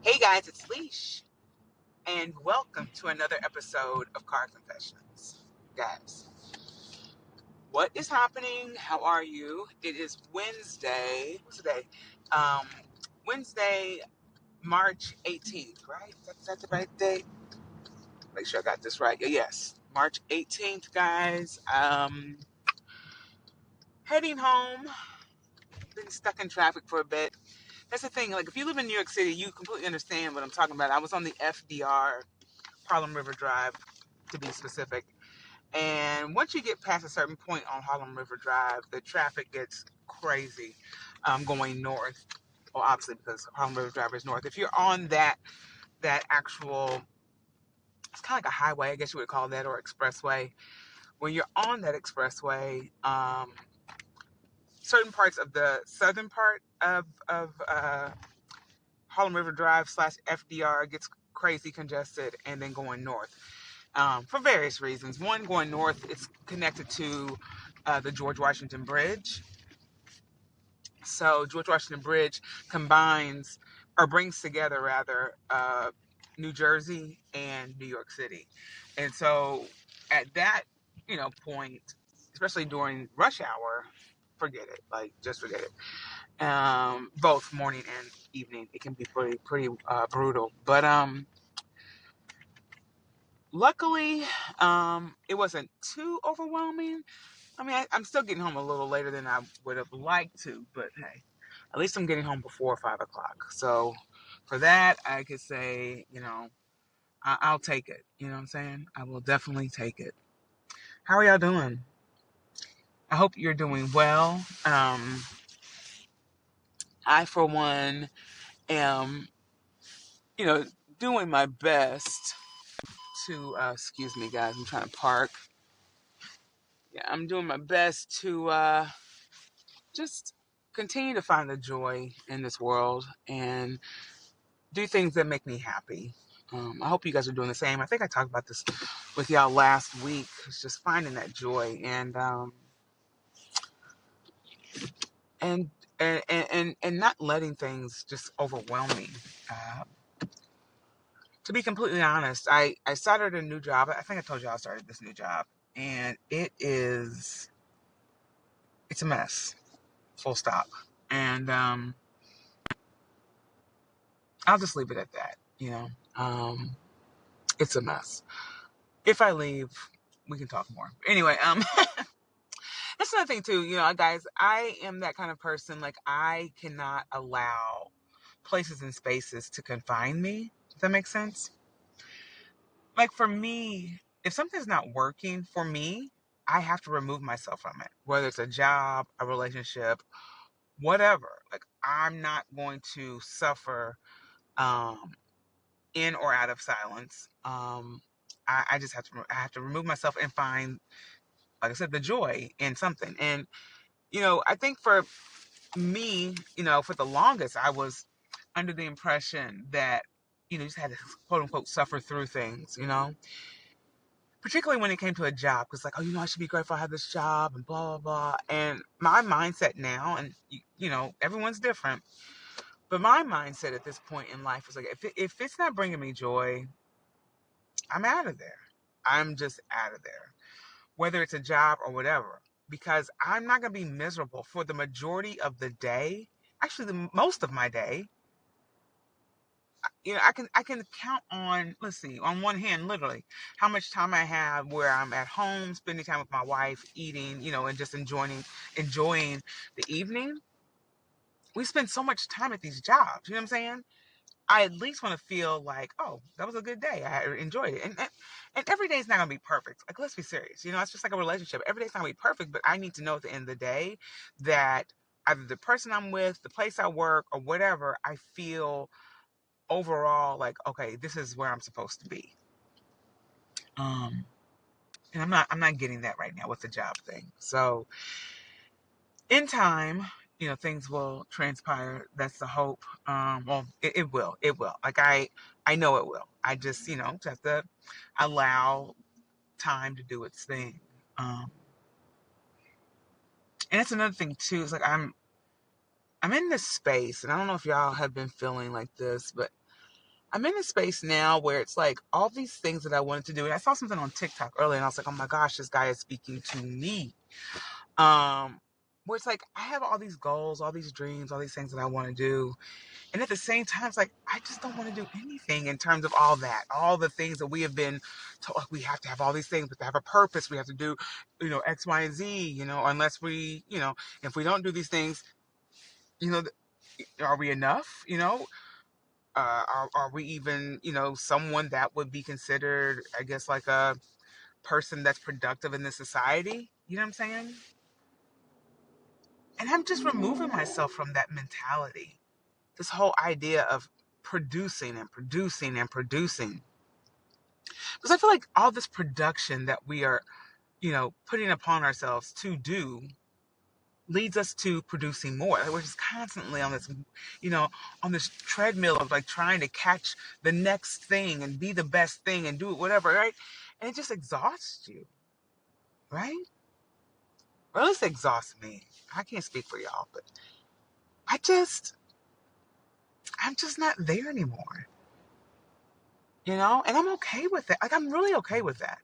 Hey guys, it's Leesh, and welcome to another episode of Car Confessions. Guys, what is happening? How are you? It is Wednesday. What's today? Um, Wednesday, March 18th, right? Is that the right date? Make sure I got this right. Yes, March 18th, guys. Heading home. Been stuck in traffic for a bit. That's the thing. Like, if you live in New York City, you completely understand what I'm talking about. I was on the FDR, Harlem River Drive, to be specific. And once you get past a certain point on Harlem River Drive, the traffic gets crazy going north. Well, obviously because Harlem River Drive is north. If you're on that actual, it's kind of like a highway, I guess you would call that, or expressway. When you're on that expressway, certain parts of the southern part of Harlem River Drive / FDR gets crazy congested, and then going north. For various reasons. One, going north, it's connected to the George Washington Bridge. So George Washington Bridge combines, or brings together rather, New Jersey and New York City. And so at that, point, especially during rush hour, forget it. Like, just forget it. Both morning and evening, it can be pretty brutal. But luckily, it wasn't too overwhelming. I mean, I'm still getting home a little later than I would have liked to, but hey, at least I'm getting home before 5 o'clock. So for that, I could say, I'll take it. You know what I'm saying? I will definitely take it. How are y'all doing? I hope you're doing well. I, for one, am, you know, doing my best to, excuse me, guys, I'm trying to park. Yeah, I'm doing my best to just continue to find the joy in this world and do things that make me happy. I hope you guys are doing the same. I think I talked about this with y'all last week. It's just finding that joy and and not letting things just overwhelm me. Uh, to be completely honest, I started a new job. I think I told you I started this new job, and it's a mess. Full stop. And I'll just leave it at that. It's a mess. If I leave, we can talk more. Anyway, that's another thing too. Guys, I am that kind of person. Like, I cannot allow places and spaces to confine me. Does that make sense? Like, for me, if something's not working for me, I have to remove myself from it. Whether it's a job, a relationship, whatever. Like, I'm not going to suffer um, in or out of silence. I just have to remove myself and find, like I said, the joy in something. And I think for me, for the longest, I was under the impression that you just had to quote unquote suffer through things. Particularly when it came to a job, because like, oh, I should be grateful I have this job and blah blah blah. And my mindset now, and everyone's different, but my mindset at this point in life was like, if it's not bringing me joy, I'm out of there. I'm just out of there, whether it's a job or whatever, because I'm not going to be miserable for the majority of the day. Actually, the most of my day. I can count on, let's see, on one hand, literally, how much time I have where I'm at home, spending time with my wife, eating, and just enjoying the evening. We spend so much time at these jobs. You know what I'm saying? I at least want to feel like, oh, that was a good day. I enjoyed it. And every day is not going to be perfect. Like, let's be serious. It's just like a relationship. Every day is not going to be perfect, but I need to know at the end of the day that either the person I'm with, the place I work, or whatever, I feel overall like, okay, this is where I'm supposed to be. Um, and I'm not getting that right now with the job thing. So in time, things will transpire. That's the hope. Well, it will. It will. Like, I know it will. I just, just have to allow time to do its thing. And that's another thing too. It's like I'm in this space, and I don't know if y'all have been feeling like this, but I'm in a space now where it's like all these things that I wanted to do. And I saw something on TikTok earlier and I was like, oh my gosh, this guy is speaking to me. Where it's like, I have all these goals, all these dreams, all these things that I want to do. And at the same time, it's like, I just don't want to do anything in terms of all that, all the things that we have been told. Like, we have to have all these things, we have to have a purpose, we have to do, X, Y, and Z, unless we, if we don't do these things, you know, are we enough? Are we even, someone that would be considered, I guess, like a person that's productive in this society? You know what I'm saying? And I'm just removing myself from that mentality. This whole idea of producing and producing and producing. Because I feel like all this production that we are, putting upon ourselves to do leads us to producing more. Like, we're just constantly on this, on this treadmill of like trying to catch the next thing and be the best thing and do it, whatever, right? And it just exhausts you, right? Or at least it exhausts me. I can't speak for y'all, but I'm just not there anymore, and I'm okay with it. Like, I'm really okay with that,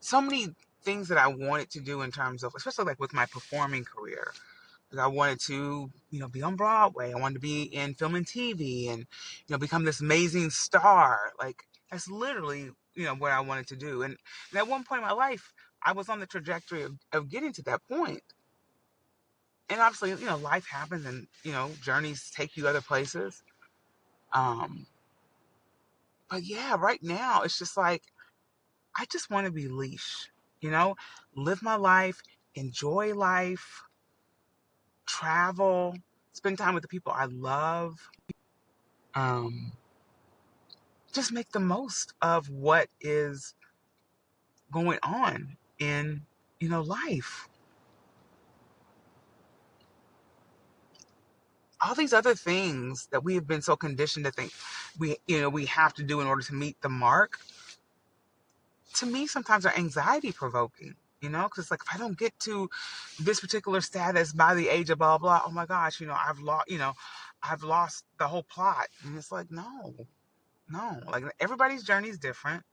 So many things that I wanted to do in terms of, especially like with my performing career. Like, I wanted to, be on Broadway. I wanted to be in film and TV and, become this amazing star. Like, that's literally, what I wanted to do. And at one point in my life, I was on the trajectory of getting to that point. And obviously, life happens and, journeys take you other places. But yeah, right now, it's just like, I just want to be Leesh, live my life, enjoy life, travel, spend time with the people I love, um, just make the most of what is going on in, life. All these other things that we have been so conditioned to think we have to do in order to meet the mark, to me, sometimes are anxiety provoking, because it's like, if I don't get to this particular status by the age of blah, blah, oh my gosh, I've lost the whole plot. And it's like, no, like, everybody's journey is different.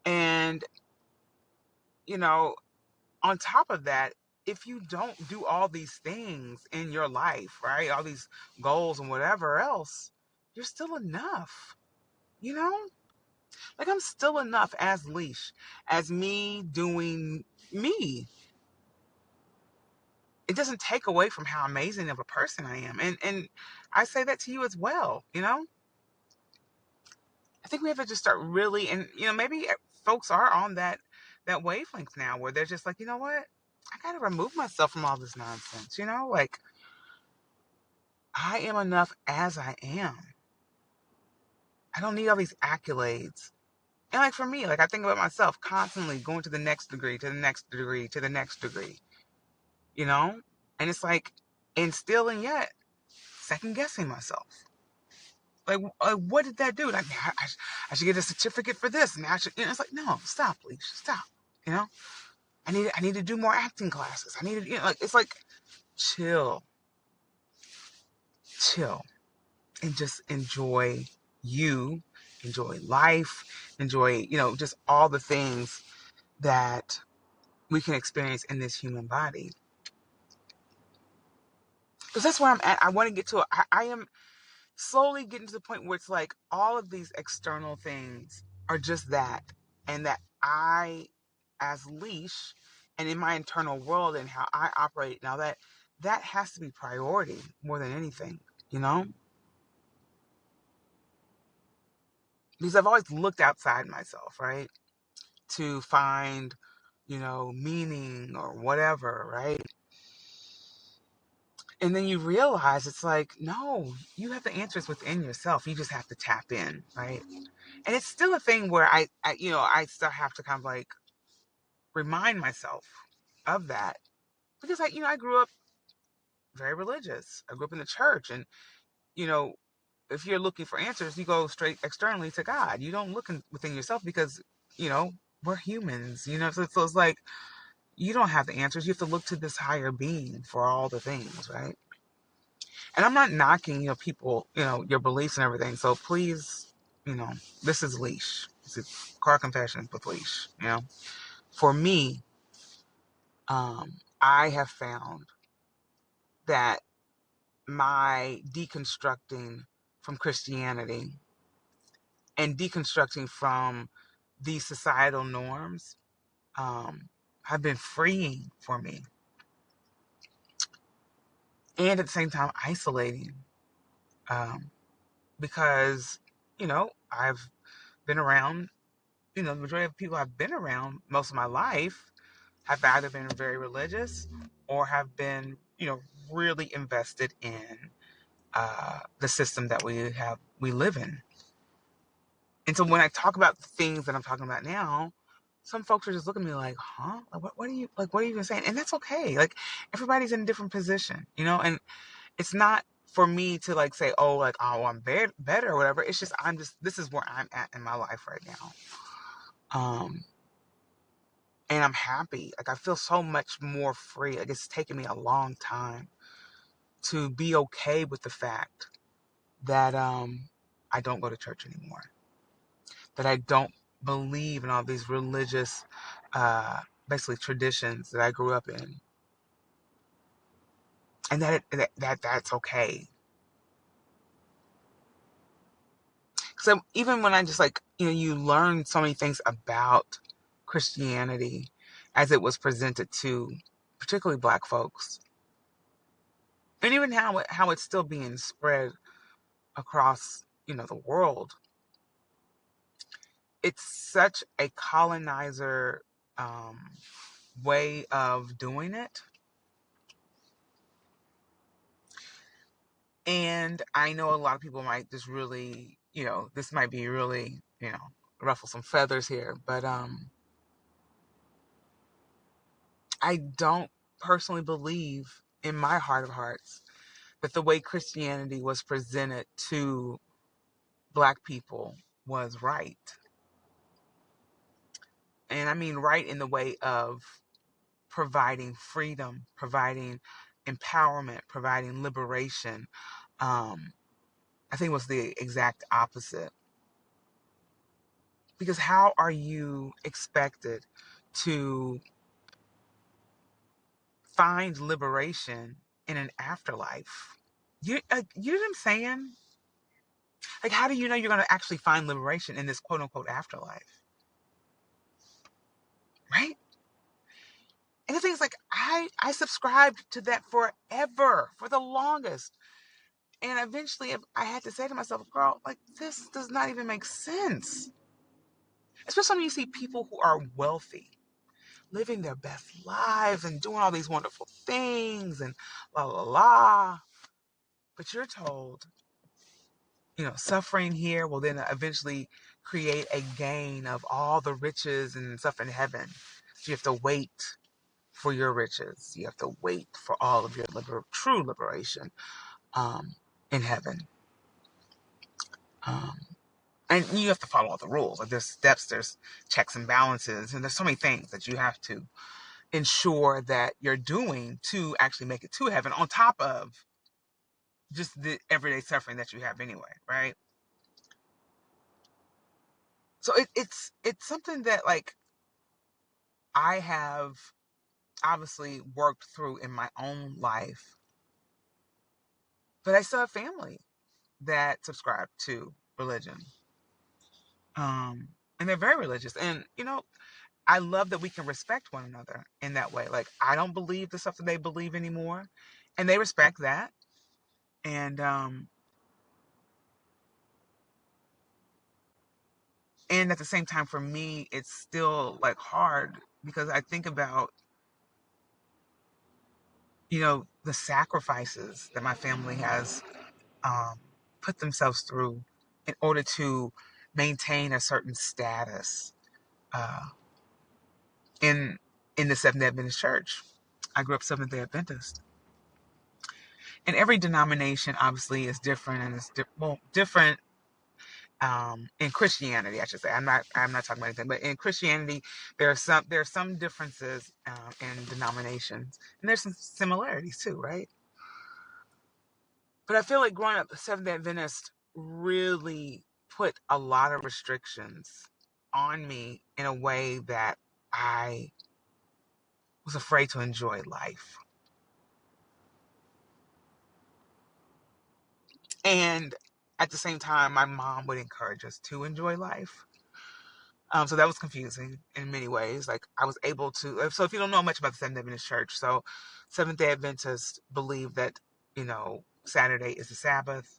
And, on top of that, if you don't do all these things in your life, right, all these goals and whatever else, you're still enough, you know? Like, I'm still enough as Leesh, as me doing me. It doesn't take away from how amazing of a person I am. And I say that to you as well, I think we have to just start really, and, maybe folks are on that wavelength now where they're just like, you know what? I got to remove myself from all this nonsense, Like, I am enough as I am. I don't need all these accolades. And like, for me, like, I think about myself constantly going to the next degree, to the next degree, to the next degree, you know? And it's like, and still and yet second guessing myself. Like, what did that do? Like, I should get a certificate for this. And I should, it's like, no, stop, Leesh, stop. You know, I need to do more acting classes. I need to, like, it's like, chill, and just enjoy you, enjoy life, enjoy, just all the things that we can experience in this human body. Because that's where I'm at. I want to get to it. I am slowly getting to the point where it's like all of these external things are just that. And that I, as Leesh, and in my internal world and how I operate now, that has to be priority more than anything, Because I've always looked outside myself, right? To find, meaning or whatever, right? And then you realize it's like, no, you have the answers within yourself. You just have to tap in, right? And it's still a thing where I still have to kind of like remind myself of that, because I grew up very religious. I grew up in the church, and you know, if you're looking for answers, you go straight externally to God. You don't look within yourself because we're humans. So it's like, you don't have the answers. You have to look to this higher being for all the things, right? And I'm not knocking, people, your beliefs and everything. So please, this is Leesh. This is Car Confessions with Leesh. For me, I have found that my deconstructing from Christianity and deconstructing from these societal norms have been freeing for me, and at the same time isolating, because I've been around, the majority of people I've been around most of my life have either been very religious or have been really invested in the system that we live in. And so when I talk about the things that I'm talking about now, some folks are just looking at me like, huh? Like, what are you, like, what are you even saying? And that's okay. Like, everybody's in a different position, and it's not for me to like say, oh, like, oh, I'm better or whatever. It's just, this is where I'm at in my life right now. And I'm happy. Like, I feel so much more free. Like, it's taken me a long time to be okay with the fact that, I don't go to church anymore, that I don't believe in all these religious, basically traditions that I grew up in, and that's okay. So even when I just like, you learn so many things about Christianity as it was presented to particularly Black folks, and even how it's still being spread across, the world. It's such a colonizer way of doing it. And I know a lot of people might just really, this might be really, ruffle some feathers here, but I don't personally believe in my heart of hearts that the way Christianity was presented to Black people was right. And I mean right in the way of providing freedom, providing empowerment, providing liberation. I think it was the exact opposite. Because how are you expected to find liberation in an afterlife? You know what I'm saying? Like, how do you know you're going to actually find liberation in this quote unquote afterlife? Right? And the thing is, like, I subscribed to that forever, for the longest. And eventually I had to say to myself, girl, like, this does not even make sense. Especially when you see people who are wealthy, living their best lives and doing all these wonderful things and la la la. But you're told, suffering here will then eventually create a gain of all the riches and stuff in heaven. So you have to wait for your riches. You have to wait for all of your true liberation in heaven. Um, and you have to follow all the rules. Like, there's steps, there's checks and balances, and there's so many things that you have to ensure that you're doing to actually make it to heaven, on top of just the everyday suffering that you have anyway, right? So it's something that, like, I have obviously worked through in my own life, but I still have family that subscribe to religion, and they're very religious, and I love that we can respect one another in that way. Like, I don't believe the stuff that they believe anymore, and they respect that. And at the same time, for me, it's still like hard, because I think about, the sacrifices that my family has put themselves through in order to maintain a certain status uh, in the Seventh-day Adventist church. I grew up Seventh-day Adventist, and every denomination obviously is different, and it's different in Christianity, I should say. I'm not talking about anything, but in Christianity, there are some differences in denominations, and there's some similarities too, right? But I feel like growing up Seventh-day Adventist really put a lot of restrictions on me in a way that I was afraid to enjoy life. And at the same time, my mom would encourage us to enjoy life. So that was confusing in many ways. Like I was able to, so if you don't know much about the Seventh-day Adventist Church, so Seventh-day Adventists believe that, Saturday is the Sabbath.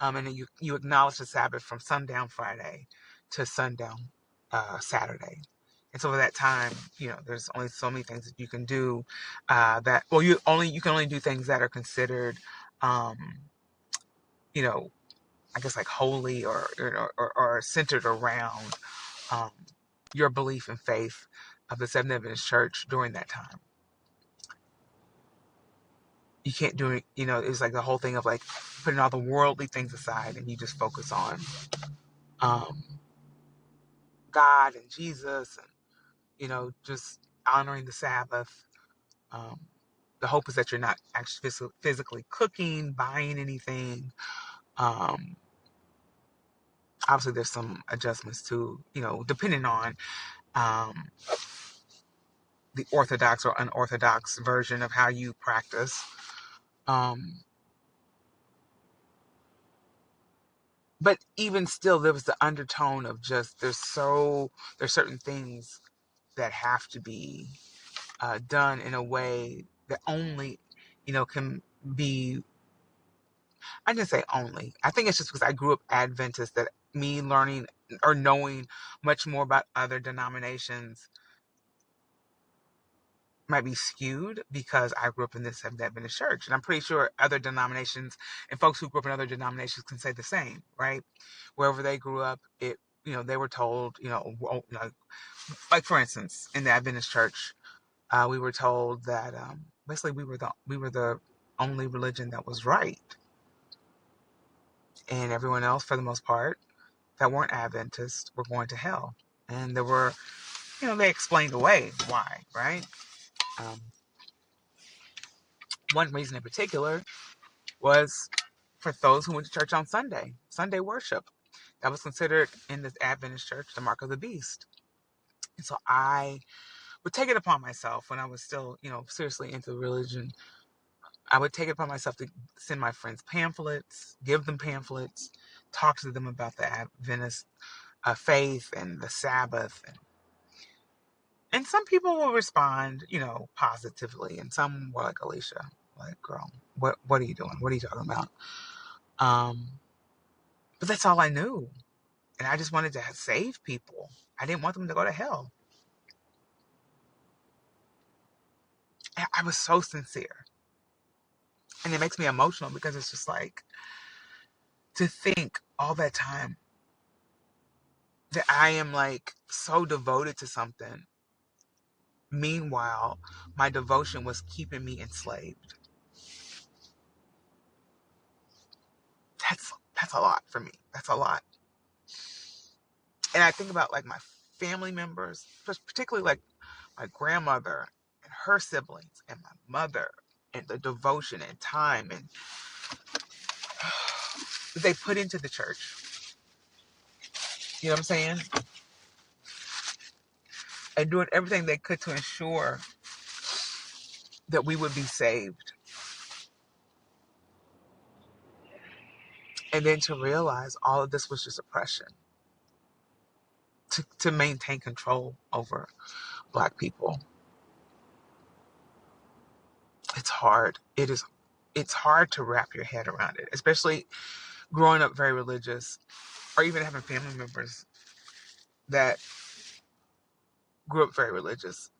And then you acknowledge the Sabbath from sundown Friday to sundown Saturday. And so at that time, there's only so many things that you can do you can only do things that are considered, um, I guess like holy or centered around um, your belief and faith of the Seventh-day Adventist Church during that time. You can't do it, it's like the whole thing of like putting all the worldly things aside and you just focus on um, God and Jesus and, just honoring the Sabbath. Um, the hope is that you're not actually physically cooking, buying anything. Um, Obviously, there's some adjustments too, depending on um, the orthodox or unorthodox version of how you practice. Um, but even still, there was the undertone of just there's certain things that have to be done in a way that only, can be. I didn't say only. I think it's just because I grew up Adventist that me learning or knowing much more about other denominations might be skewed because I grew up in this Seventh-day Adventist church. And I'm pretty sure other denominations and folks who grew up in other denominations can say the same, right? Wherever they grew up, they were told, like for instance, in the Adventist church, we were told that basically we were the only religion that was right. And everyone else, for the most part, that weren't Adventists were going to hell. And there were, they explained away why, right? Um, One reason in particular was for those who went to church on Sunday worship. That was considered in the Adventist church the mark of the beast. And so I would take it upon myself when I was still, seriously into religion. I would take it upon myself to send my friends pamphlets, give them pamphlets, talk to them about the Adventist faith and the Sabbath. And some people will respond, positively. And some were like, Alicia, like, girl, what are you doing? What are you talking about? But that's all I knew. And I just wanted to save people. I didn't want them to go to hell. I was so sincere. And it makes me emotional because it's just like to think all that time that I am like so devoted to something. Meanwhile, my devotion was keeping me enslaved. That's a lot for me. That's a lot. And I think about like my family members, particularly like my grandmother and her siblings and my mother and the devotion and time and that they put into the church. You know what I'm saying? And doing everything they could to ensure that we would be saved. And then to realize all of this was just oppression to maintain control over Black people. It's hard. It's hard to wrap your head around it, especially growing up very religious or even having family members that grew up very religious.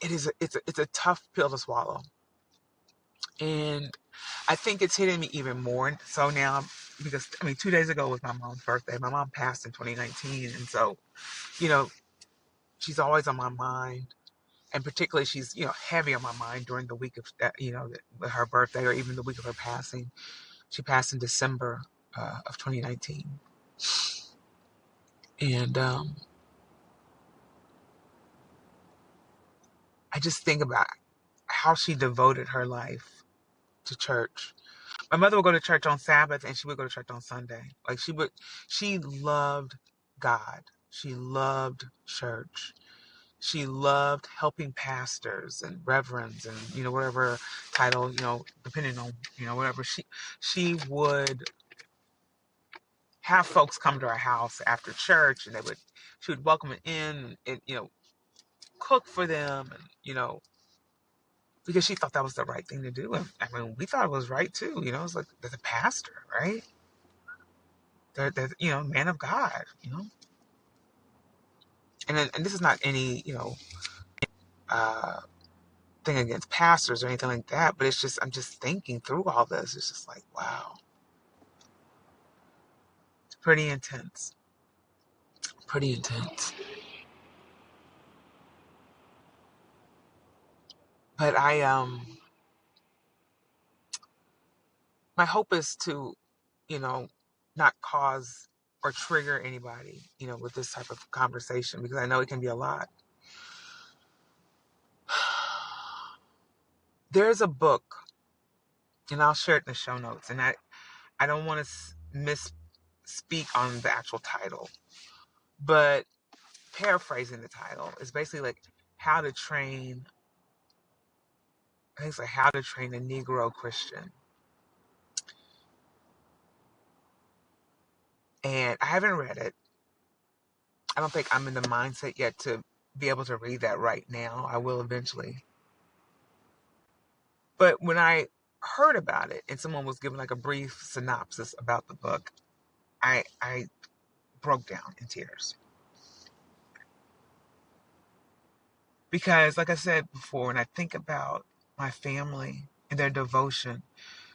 It's a tough pill to swallow. And I think it's hitting me even more so now because 2 days ago was my mom's birthday. My mom passed in 2019, and so she's always on my mind, and particularly she's heavy on my mind during the week of her birthday or even the week of her passing. She passed in December of 2019, and I just think about how she devoted her life to church. My mother would go to church on Sabbath and she would go to church on Sunday. Like she loved God. She loved church. She loved helping pastors and reverends and, whatever title, depending on, whatever. She would have folks come to her house after church, and she would welcome them in and, cook for them, and, because she thought that was the right thing to do. And I mean, we thought it was right too. It's like, they're the pastor, right? They're man of God, and this is not any, uh, thing against pastors or anything like that, but it's just, I'm just thinking through all this. It's just like, wow, it's pretty intense. Pretty intense. But my hope is to, you know, not cause or trigger anybody, with this type of conversation, because I know it can be a lot. There's a book, and I'll share it in the show notes, and I don't want to misspeak on the actual title, but paraphrasing the title is basically like how to train, I think it's like how to train a Negro Christian. And I haven't read it. I don't think I'm in the mindset yet to be able to read that right now. I will eventually. But when I heard about it and someone was giving like a brief synopsis about the book, I broke down in tears. Because like I said before, when I think about my family and their devotion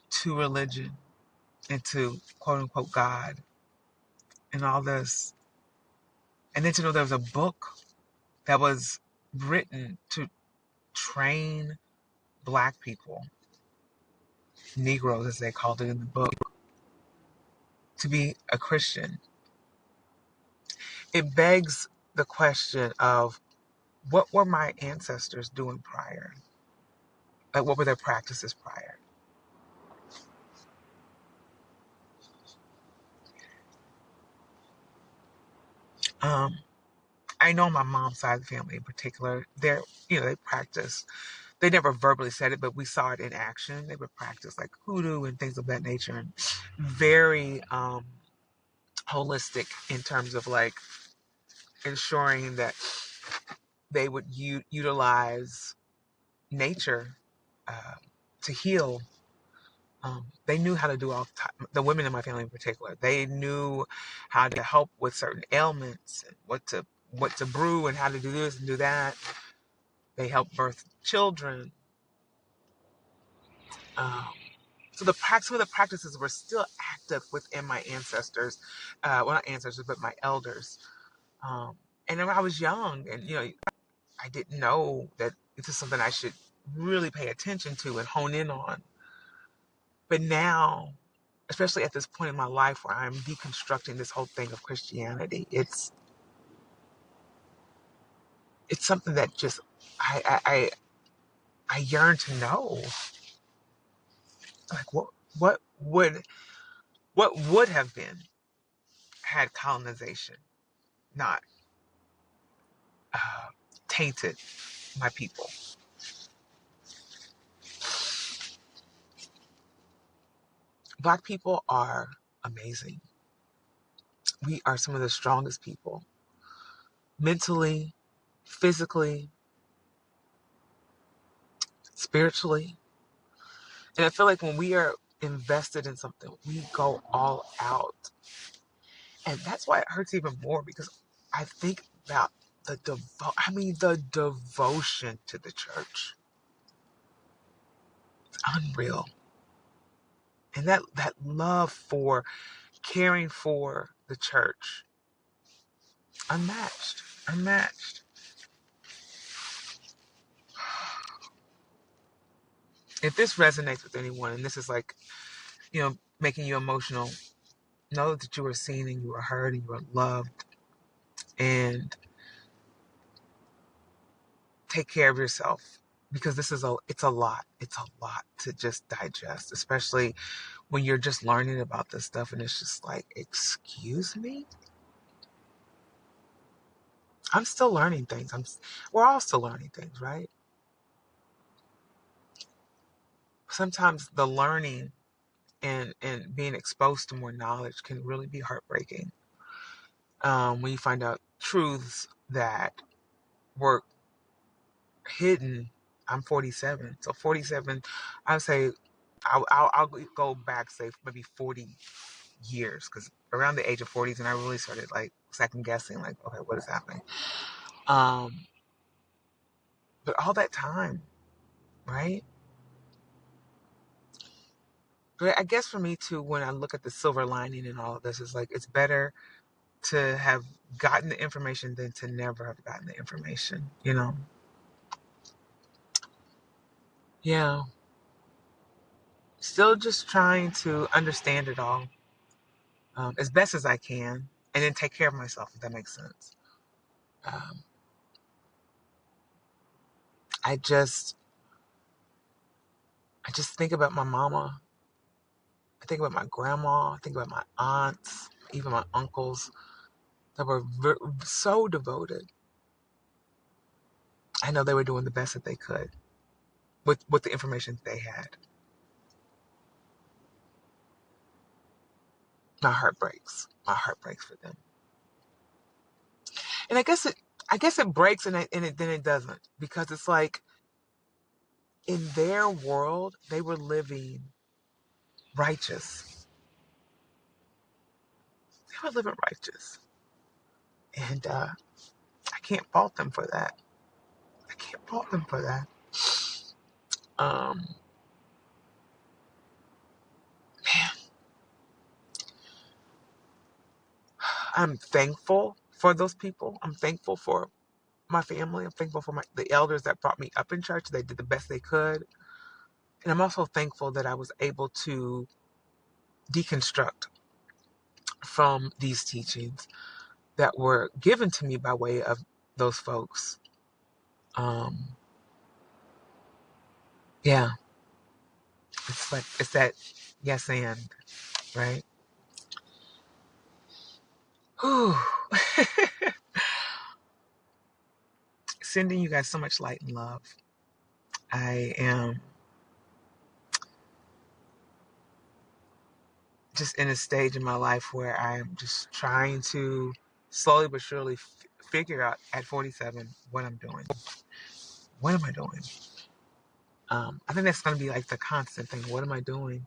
to religion and to quote unquote God and all this, and then to know there was a book that was written to train Black people, Negroes as they called it in the book, to be a Christian, it begs the question of what were my ancestors doing prior? Like, what were their practices prior? Um, I know my mom's side of the family in particular, they practice. They never verbally said it, but we saw it in action. They would practice like hoodoo and things of that nature, and very holistic in terms of like ensuring that they would utilize nature uh, to heal. They knew how to do all the women in my family in particular. They knew how to help with certain ailments, and what to brew, and how to do this and do that. They helped birth children. Um, so some of the practices were still active within my ancestors. Well, not ancestors, but my elders. And when I was young, and I didn't know that this is something I should really pay attention to and hone in on. But now, especially at this point in my life where I'm deconstructing this whole thing of Christianity, it's something that just I yearn to know. Like what would have been had colonization not uh, tainted my people. Black people are amazing. We are some of the strongest people, mentally, physically, spiritually. And I feel like when we are invested in something, we go all out. And that's why it hurts even more, because I think about the devotion to the church. It's unreal. And that love for caring for the church, unmatched, unmatched. If this resonates with anyone, and this is like, making you emotional, know that you are seen and you are heard and you are loved, and take care of yourself. because it's a lot. It's a lot to just digest, especially when you're just learning about this stuff and it's just like, excuse me? I'm still learning things. We're all still learning things, right? Sometimes the learning and being exposed to more knowledge can really be heartbreaking. When you find out truths that were hidden. I'm 47. So 47, I would say I'll go back, say, maybe 40 years, because around the age of 40s, and I really started like second guessing, like, okay, what is happening? Um, but all that time, right? But I guess for me too, when I look at the silver lining in all of this, is like, it's better to have gotten the information than to never have gotten the information, you know? Yeah. Still just trying to understand it all, as best as I can, and then take care of myself, if that makes sense. Um, I just think about my mama. I think about my grandma. I think about my aunts, even my uncles that were so devoted. I know they were doing the best that they could with the information they had. My heart breaks. My heart breaks for them. And I guess it breaks, and then it doesn't, because it's like, in their world they were living righteous. They were living righteous, and I can't fault them for that. I can't fault them for that. Um, Man, I'm thankful for those people. I'm thankful for my family. I'm thankful for the elders that brought me up in church. They did the best they could. And I'm also thankful that I was able to deconstruct from these teachings that were given to me by way of those folks. Um, yeah, it's that yes and, right? Whew. Sending you guys so much light and love. I am just in a stage in my life where I'm just trying to slowly but surely figure out at 47 what I'm doing. What am I doing? I think that's going to be like the constant thing. What am I doing?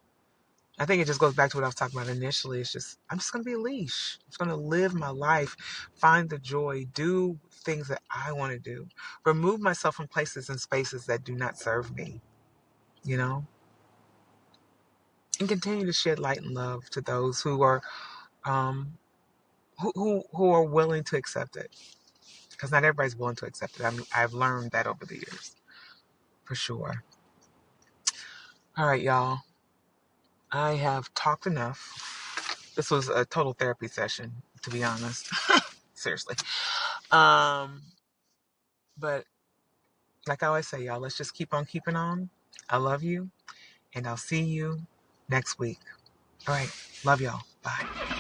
I think it just goes back to what I was talking about initially. It's just, I'm just going to be a leash. I'm just going to live my life, find the joy, do things that I want to do, remove myself from places and spaces that do not serve me, you know, and continue to shed light and love to those who are, who are willing to accept it. Because not everybody's willing to accept it. I've learned that over the years, for sure. All right, y'all. I have talked enough. This was a total therapy session, to be honest. Seriously. Um, but like I always say, y'all, let's just keep on keeping on. I love you, and I'll see you next week. All right. Love y'all. Bye.